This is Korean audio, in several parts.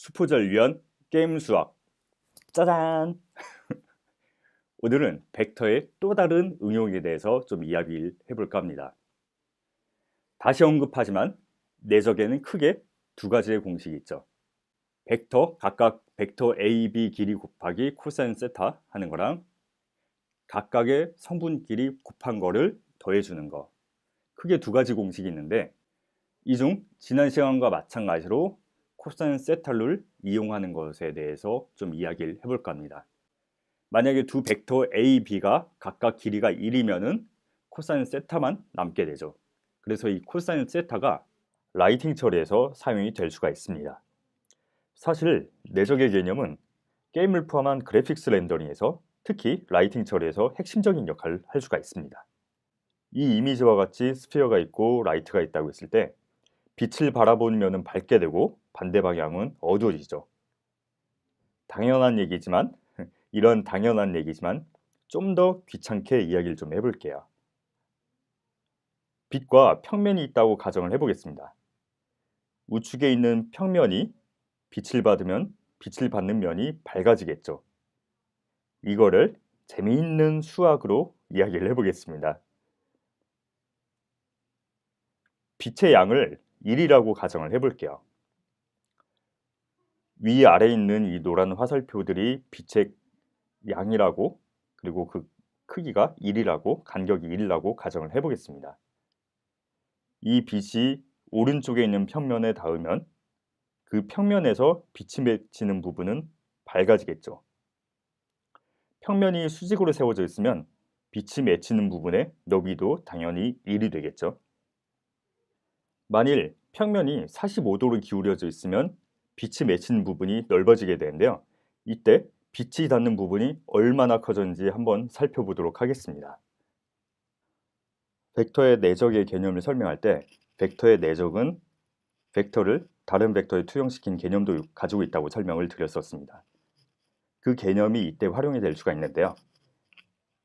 수포자를 위한 게임 수학. 짜잔! 오늘은 벡터의 또 다른 응용에 대해서 좀 이야기를 해볼까 합니다. 다시 언급하지만 내적에는 크게 두 가지의 공식이 있죠. 벡터 각각 벡터 A, B 길이 곱하기 코사인 세타 하는 거랑 각각의 성분끼리 곱한 거를 더해주는 거. 크게 두 가지 공식이 있는데 이 중 지난 시간과 마찬가지로 코사인 세타를 이용하는 것에 대해서 좀 이야기를 해볼까 합니다. 만약에 두 벡터 A, B가 각각 길이가 1이면은 코사인 세타만 남게 되죠. 그래서 이 코사인 세타가 라이팅 처리에서 사용이 될 수가 있습니다. 사실 내적의 개념은 게임을 포함한 그래픽스 렌더링에서 특히 라이팅 처리에서 핵심적인 역할을 할 수가 있습니다. 이 이미지와 같이 스피어가 있고 라이트가 있다고 했을 때 빛을 바라보는 면은 밝게 되고 반대 방향은 어두워지죠. 당연한 얘기지만 이런 당연한 얘기지만 좀 더 귀찮게 이야기를 좀 해볼게요. 빛과 평면이 있다고 가정을 해보겠습니다. 우측에 있는 평면이 빛을 받으면 빛을 받는 면이 밝아지겠죠. 이거를 재미있는 수학으로 이야기를 해보겠습니다. 빛의 양을 1이라고 가정을 해볼게요. 위아래에 있는 이 노란 화살표들이 빛의 양이라고, 그리고 그 크기가 1이라고, 간격이 1이라고 가정을 해보겠습니다. 이 빛이 오른쪽에 있는 평면에 닿으면 그 평면에서 빛이 맺히는 부분은 밝아지겠죠. 평면이 수직으로 세워져 있으면 빛이 맺히는 부분의 너비도 당연히 1이 되겠죠. 만일 평면이 45도로 기울여져 있으면 빛이 맺히는 부분이 넓어지게 되는데요. 이때 빛이 닿는 부분이 얼마나 커졌는지 한번 살펴보도록 하겠습니다. 벡터의 내적의 개념을 설명할 때 벡터의 내적은 벡터를 다른 벡터에 투영시킨 개념도 가지고 있다고 설명을 드렸었습니다. 그 개념이 이때 활용이 될 수가 있는데요.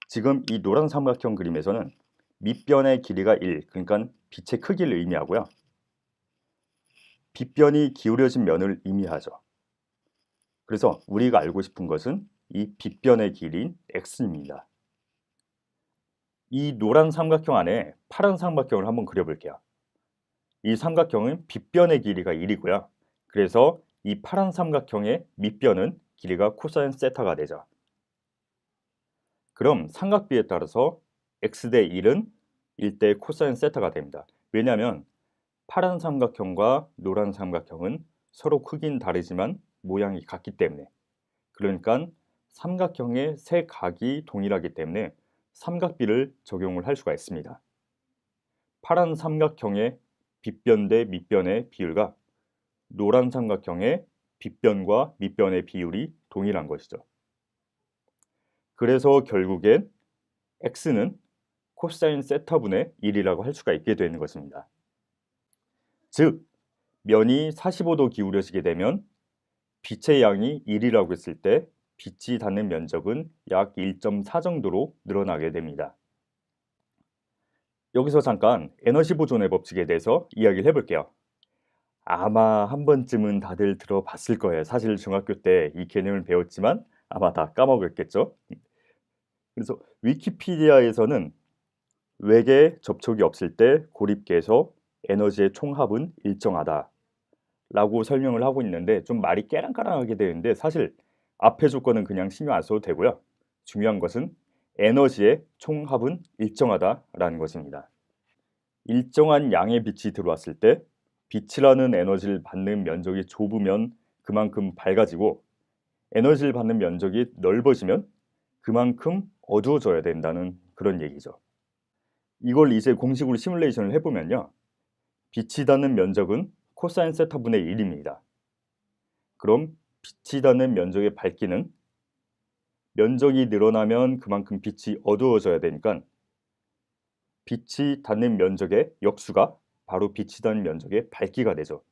지금 이 노란 삼각형 그림에서는 밑변의 길이가 1, 그러니까 빛의 크기를 의미하고요. 빛변이 기울여진 면을 의미하죠. 그래서 우리가 알고 싶은 것은 이 빛변의 길이인 x입니다. 이 노란 삼각형 안에 파란 삼각형을 한번 그려볼게요. 이 삼각형은 빛변의 길이가 1이고요. 그래서 이 파란 삼각형의 밑변은 길이가 코사인 세타가 되죠. 그럼 삼각비에 따라서 x 대 1은 1대 코사인 세타가 됩니다. 왜냐하면 파란 삼각형과 노란 삼각형은 서로 크기는 다르지만 모양이 같기 때문에, 그러니까 삼각형의 세 각이 동일하기 때문에 삼각비를 적용을 할 수가 있습니다. 파란 삼각형의 빛변 대 밑변의 비율과 노란 삼각형의 빛변과 밑변의 비율이 동일한 것이죠. 그래서 결국엔 x는 코사인 세타분의 1이라고 할 수가 있게 되는 것입니다. 즉, 면이 45도 기울여지게 되면 빛의 양이 1이라고 했을 때 빛이 닿는 면적은 약 1.4 정도로 늘어나게 됩니다. 여기서 잠깐 에너지 보존의 법칙에 대해서 이야기를 해볼게요. 아마 한 번쯤은 다들 들어봤을 거예요. 사실 중학교 때 이 개념을 배웠지만 아마 다 까먹었겠죠. 그래서 위키피디아에서는 외계 접촉이 없을 때 고립계에서 에너지의 총합은 일정하다 라고 설명을 하고 있는데 좀 말이 깨랑까랑하게 되는데 사실 앞에 조건은 그냥 신경 안 써도 되고요. 중요한 것은 에너지의 총합은 일정하다라는 것입니다. 일정한 양의 빛이 들어왔을 때 빛이라는 에너지를 받는 면적이 좁으면 그만큼 밝아지고 에너지를 받는 면적이 넓어지면 그만큼 어두워져야 된다는 그런 얘기죠. 이걸 이제 공식으로 시뮬레이션을 해보면요. 빛이 닿는 면적은 코사인 세타분의 1입니다. 그럼 빛이 닿는 면적의 밝기는 면적이 늘어나면 그만큼 빛이 어두워져야 되니까 빛이 닿는 면적의 역수가 바로 빛이 닿는 면적의 밝기가 되죠.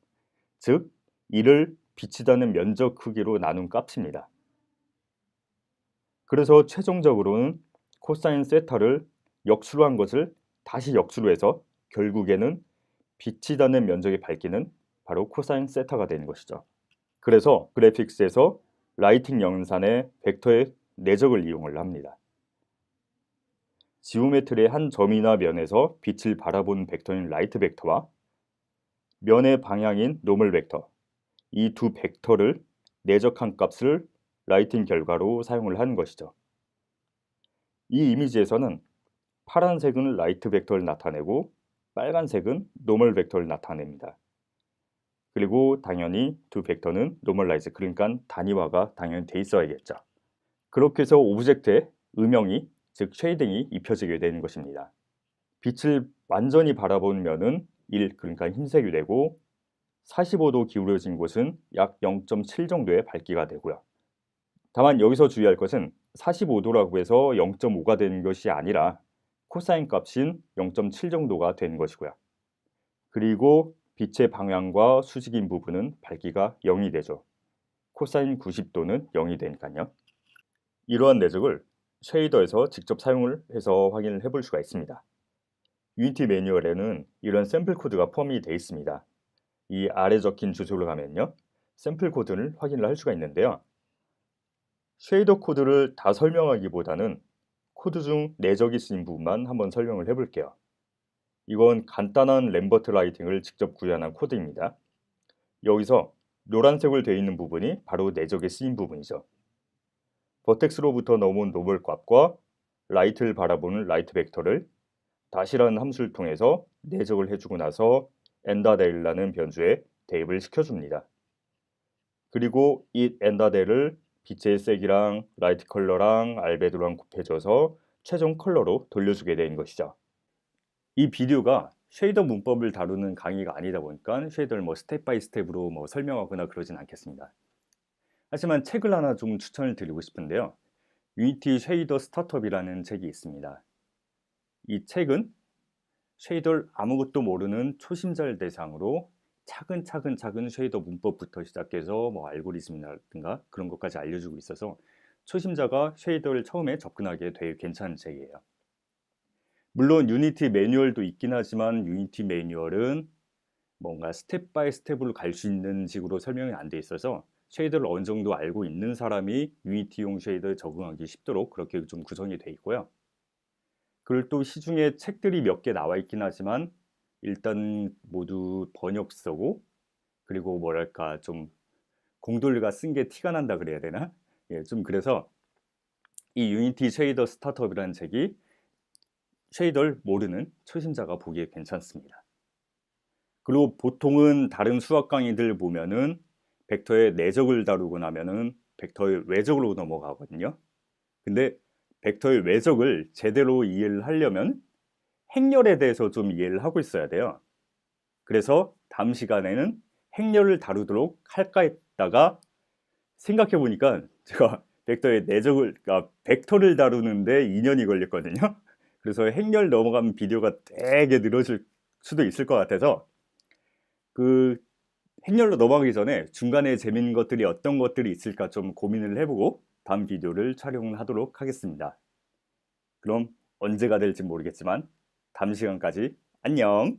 즉, 이를 빛이 닿는 면적 크기로 나눈 값입니다. 그래서 최종적으로는 코사인 세타를 역수로 한 것을 다시 역수로 해서 결국에는 빛이 닿는 면적의 밝기는 바로 코사인 세타가 되는 것이죠. 그래서 그래픽스에서 라이팅 연산에 벡터의 내적을 이용을 합니다. 지오메트리의 한 점이나 면에서 빛을 바라보는 벡터인 라이트 벡터와 면의 방향인 노멀 벡터, 이 두 벡터를 내적한 값을 라이팅 결과로 사용을 하는 것이죠. 이 이미지에서는 파란색은 라이트 벡터를 나타내고 빨간색은 노멀 벡터를 나타냅니다. 그리고 당연히 두 벡터는 노멀라이즈, 그러니까 단위화가 당연히 돼 있어야겠죠. 그렇게 해서 오브젝트에 음영이, 즉 쉐이딩이 입혀지게 되는 것입니다. 빛을 완전히 바라보는 면은 1, 그러니까 흰색이 되고 45도 기울어진 곳은 약 0.7 정도의 밝기가 되고요. 다만 여기서 주의할 것은 45도라고 해서 0.5가 되는 것이 아니라 코사인 값인 0.7 정도가 되는 것이고요. 그리고 빛의 방향과 수직인 부분은 밝기가 0이 되죠. 코사인 90도는 0이 되니까요. 이러한 내적을 쉐이더에서 직접 사용을 해서 확인을 해볼 수가 있습니다. 유니티 매뉴얼에는 이런 샘플 코드가 포함이 되어 있습니다. 이 아래 적힌 주소로 가면요, 샘플 코드를 확인을 할 수가 있는데요. 쉐이더 코드를 다 설명하기보다는 코드 중 내적이 쓰인 부분만 한번 설명을 해볼게요. 이건 간단한 램버트 라이팅을 직접 구현한 코드입니다. 여기서 노란색으로 되어 있는 부분이 바로 내적에 쓰인 부분이죠. 버텍스로부터 넘어온 노멀 값과 라이트를 바라보는 라이트 벡터를 다시라는 함수를 통해서 내적을 해주고 나서 엔다데일라는 변수에 대입을 시켜줍니다. 그리고 이 엔다데를 빛의 색이랑 라이트 컬러랑 알베도랑 곱해줘서 최종 컬러로 돌려주게 되는 것이죠. 이 비디오가 쉐이더 문법을 다루는 강의가 아니다 보니까 쉐이더를 스텝 바이 스텝으로 설명하거나 그러진 않겠습니다. 하지만 책을 하나 좀 추천을 드리고 싶은데요. 유니티 쉐이더 스타트업이라는 책이 있습니다. 이 책은 쉐이더를 아무것도 모르는 초심자를 대상으로 차근차근 쉐이더 문법부터 시작해서 알고리즘이라든가 그런 것까지 알려주고 있어서 초심자가 쉐이더를 처음에 접근하기에 되게 괜찮은 책이에요. 물론 유니티 매뉴얼도 있긴 하지만 유니티 매뉴얼은 뭔가 스텝 바이 스텝으로 갈 수 있는 식으로 설명이 안 돼 있어서 쉐이더를 어느 정도 알고 있는 사람이 유니티용 쉐이더에 적응하기 쉽도록 그렇게 좀 구성이 돼 있고요. 그리고 또 시중에 책들이 몇 개 나와 있긴 하지만 일단 모두 번역서고, 그리고 뭐랄까 좀 공돌이가 쓴 게 티가 난다 그래야 되나? 예, 좀 그래서 이 유니티 쉐이더 스타트업이라는 책이 쉐이더를 모르는 초심자가 보기에 괜찮습니다. 그리고 보통은 다른 수학 강의들 보면은 벡터의 내적을 다루고 나면은 벡터의 외적으로 넘어가거든요. 근데 벡터의 외적을 제대로 이해를 하려면 행렬에 대해서 좀 이해를 하고 있어야 돼요. 그래서 다음 시간에는 행렬을 다루도록 할까 했다가 생각해 보니까 제가 벡터의 내적을, 그러니까 벡터를 다루는데 2년이 걸렸거든요. 그래서 행렬 넘어가면 비디오가 되게 늘어질 수도 있을 것 같아서 그 행렬로 넘어가기 전에 중간에 재밌는 것들이 어떤 것들이 있을까 좀 고민을 해보고 다음 비디오를 촬영하도록 하겠습니다. 그럼 언제가 될지 모르겠지만 다음 시간까지 안녕.